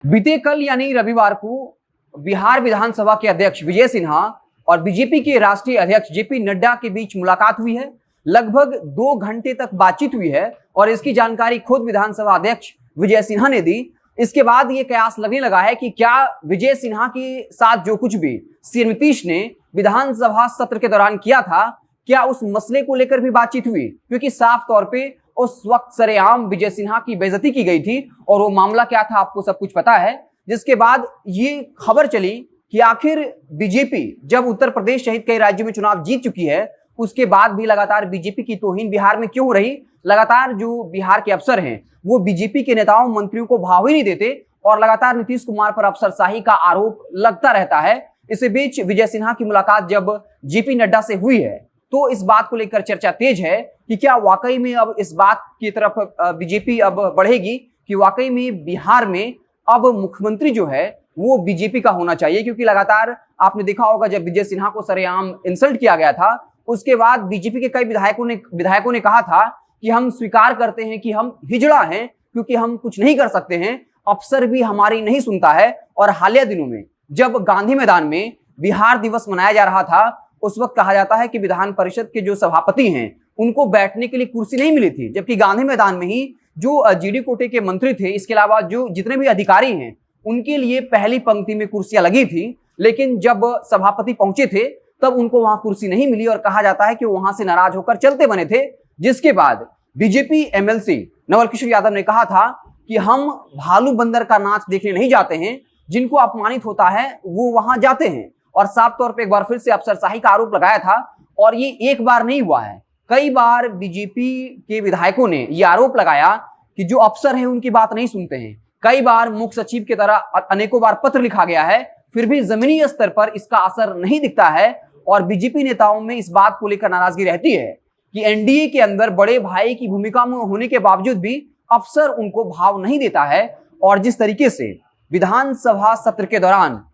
बीते कल यानी रविवार को बिहार विधानसभा के अध्यक्ष विजय सिन्हा और बीजेपी के राष्ट्रीय अध्यक्ष जेपी नड्डा के बीच मुलाकात हुई है। लगभग 2 घंटे तक बातचीत हुई है और इसकी जानकारी खुद विधानसभा अध्यक्ष विजय सिन्हा ने दी। इसके बाद ये कयास लगने लगा है कि क्या विजय सिन्हा के साथ जो कुछ भी सीएम नीतीश ने विधानसभा सत्र के दौरान किया था, क्या उस मसले को लेकर भी बातचीत हुई, क्योंकि साफ तौर पे उस वक्त सरेआम विजय सिन्हा की बेइज्जती की गई थी और वो मामला क्या था आपको सब कुछ पता है। जिसके बाद ये खबर चली कि आखिर बीजेपी जब उत्तर प्रदेश सहित कई राज्यों में चुनाव जीत चुकी है, उसके बाद भी लगातार बीजेपी की तौहीन बिहार में क्यों हो रही। लगातार जो बिहार के अफसर हैं वो बीजेपी के नेताओं मंत्रियों को भाव ही नहीं देते और लगातार नीतीश कुमार पर अफसरशाही का आरोप लगता रहता है। इसी बीच विजय सिन्हा की मुलाकात जब जेपी नड्डा से हुई है तो इस बात को लेकर चर्चा तेज है कि क्या वाकई में अब इस बात की तरफ बीजेपी अब बढ़ेगी कि वाकई में बिहार में अब मुख्यमंत्री जो है वो बीजेपी का होना चाहिए। क्योंकि लगातार आपने देखा होगा जब विजय सिन्हा को सरेआम इंसल्ट किया गया था, उसके बाद बीजेपी के कई विधायकों ने कहा था कि हम स्वीकार करते हैं कि हम हिजड़ा हैं क्योंकि हम कुछ नहीं कर सकते हैं, अफसर भी हमारी नहीं सुनता है। और हालिया दिनों में जब गांधी मैदान में बिहार दिवस मनाया जा रहा था, उस वक्त कहा जाता है कि विधान परिषद के जो सभापति हैं उनको बैठने के लिए कुर्सी नहीं मिली थी, जबकि गांधी मैदान में ही जो जीडी कोटे के मंत्री थे, इसके अलावा जो जितने भी अधिकारी हैं उनके लिए पहली पंक्ति में कुर्सियां लगी थी। लेकिन जब सभापति पहुंचे थे तब उनको वहां कुर्सी नहीं मिली और कहा जाता है कि वहां से नाराज होकर चलते बने थे। जिसके बाद बीजेपी एमएलसी नवल किशोर यादव ने कहा था कि हम भालू बंदर का नाच देखने नहीं जाते हैं, जिनको अपमानित होता है वो वहां जाते हैं। और साफ तौर पे एक बार फिर से अफसरशाही का आरोप लगाया था और ये एक बार नहीं हुआ है, कई बार बीजेपी के विधायकों ने ये आरोप लगाया कि जो अफसर हैं उनकी बात नहीं सुनते हैं। कई बार मुख्य सचिव की तरह अनेकों बार पत्र लिखा गया है, फिर भी जमीनी स्तर पर इसका असर नहीं दिखता है और बीजेपी नेताओं में इस बात को लेकर नाराजगी रहती है कि एनडीए के अंदर बड़े भाई की भूमिका में होने के बावजूद भी अफसर उनको भाव नहीं देता है। और जिस तरीके से विधानसभा सत्र के दौरान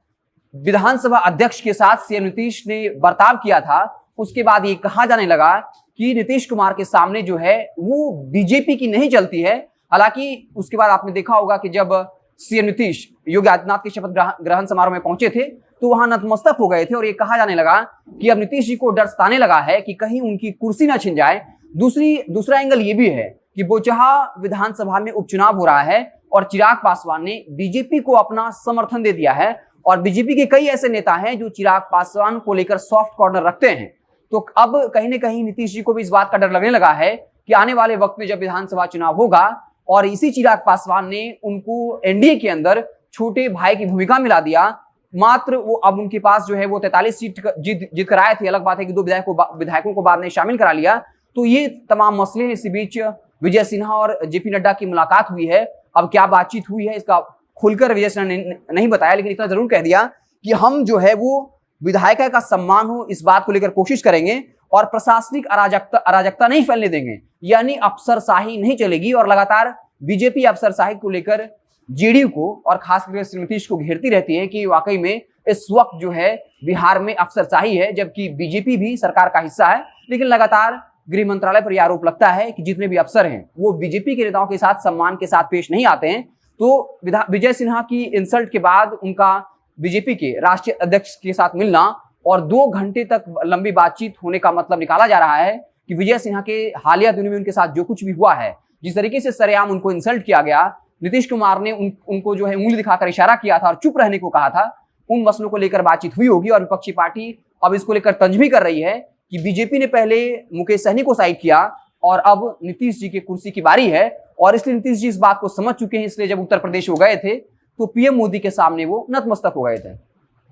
विधानसभा अध्यक्ष के साथ सीएम नीतीश ने बर्ताव किया था, उसके बाद ये कहा जाने लगा कि नीतीश कुमार के सामने जो है वो बीजेपी की नहीं चलती है। हालांकि उसके बाद आपने देखा होगा कि जब सीएम नीतीश योगी आदित्यनाथ के शपथ ग्रहण समारोह में पहुंचे थे तो वहां नतमस्तक हो गए थे और ये कहा जाने लगा कि अब नीतीश जी को डर सताने लगा है कि कहीं उनकी कुर्सी ना छिन जाए। दूसरा एंगल ये भी है कि बोचहा विधानसभा में उपचुनाव हो रहा है और चिराग पासवान ने बीजेपी को अपना समर्थन दे दिया है और बीजेपी के कई ऐसे नेता हैं जो चिराग पासवान को लेकर सॉफ्ट कॉर्नर रखते हैं। तो अब कहीं ना कहीं नीतीश जी को भी इस बात का डर लगने लगा है कि आने वाले वक्त में जब विधानसभा चुनाव होगा और इसी चिराग पासवान ने उनको एनडीए के अंदर छोटे भाई की भूमिका मिला दिया, मात्र वो अब उनके पास जो है वो 43 सीट जीत कर आए थे। अलग बात है कि 2 विधायकों को बाद में शामिल करा लिया। तो ये तमाम मसले, इसी बीच विजय सिन्हा और जेपी नड्डा की मुलाकात हुई है। अब क्या बातचीत हुई है इसका खुलकर विजय सिन्हा ने नहीं बताया, लेकिन इतना जरूर कह दिया कि हम जो है वो विधायक का सम्मान हो इस बात को लेकर कोशिश करेंगे और प्रशासनिक अराजकता नहीं फैलने देंगे, यानी अफसरशाही नहीं चलेगी। और लगातार बीजेपी अफसरशाही को लेकर जेडीयू को और खासकर श्री नीतीश को घेरती रहती है कि वाकई में इस वक्त जो है बिहार में अफसरशाही है, जबकि बीजेपी भी सरकार का हिस्सा है। लेकिन लगातार गृह मंत्रालय पर यह आरोप लगता है कि जितने भी अफसर हैं वो बीजेपी के नेताओं के साथ सम्मान के साथ पेश नहीं आते हैं। तो विजय सिन्हा की इंसल्ट के बाद उनका बीजेपी के राष्ट्रीय अध्यक्ष के साथ मिलना और 2 घंटे तक लंबी बातचीत होने का मतलब निकाला जा रहा है कि विजय सिन्हा के हालिया दिनों में उनके साथ जो कुछ भी हुआ है, जिस तरीके से सरेआम उनको इंसल्ट किया गया, नीतीश कुमार ने उनको जो है उंगली दिखाकर इशारा किया था और चुप रहने को कहा था, उन मसलों को लेकर बातचीत हुई होगी। और विपक्षी पार्टी अब इसको लेकर तंज भी कर रही है कि बीजेपी ने पहले मुकेश सहनी को साइड किया और अब नीतीश जी की कुर्सी की बारी है। और इसलिए नीतीश जी इस बात को समझ चुके हैं, इसलिए जब उत्तर प्रदेश हो गए थे तो पीएम मोदी के सामने वो नतमस्तक हो गए थे।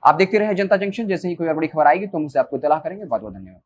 आप देखते रहे जनता जंक्शन, जैसे ही कोई और बड़ी खबर आएगी तो हम उसे आपको इत्तला करेंगे। बहुत बहुत धन्यवाद।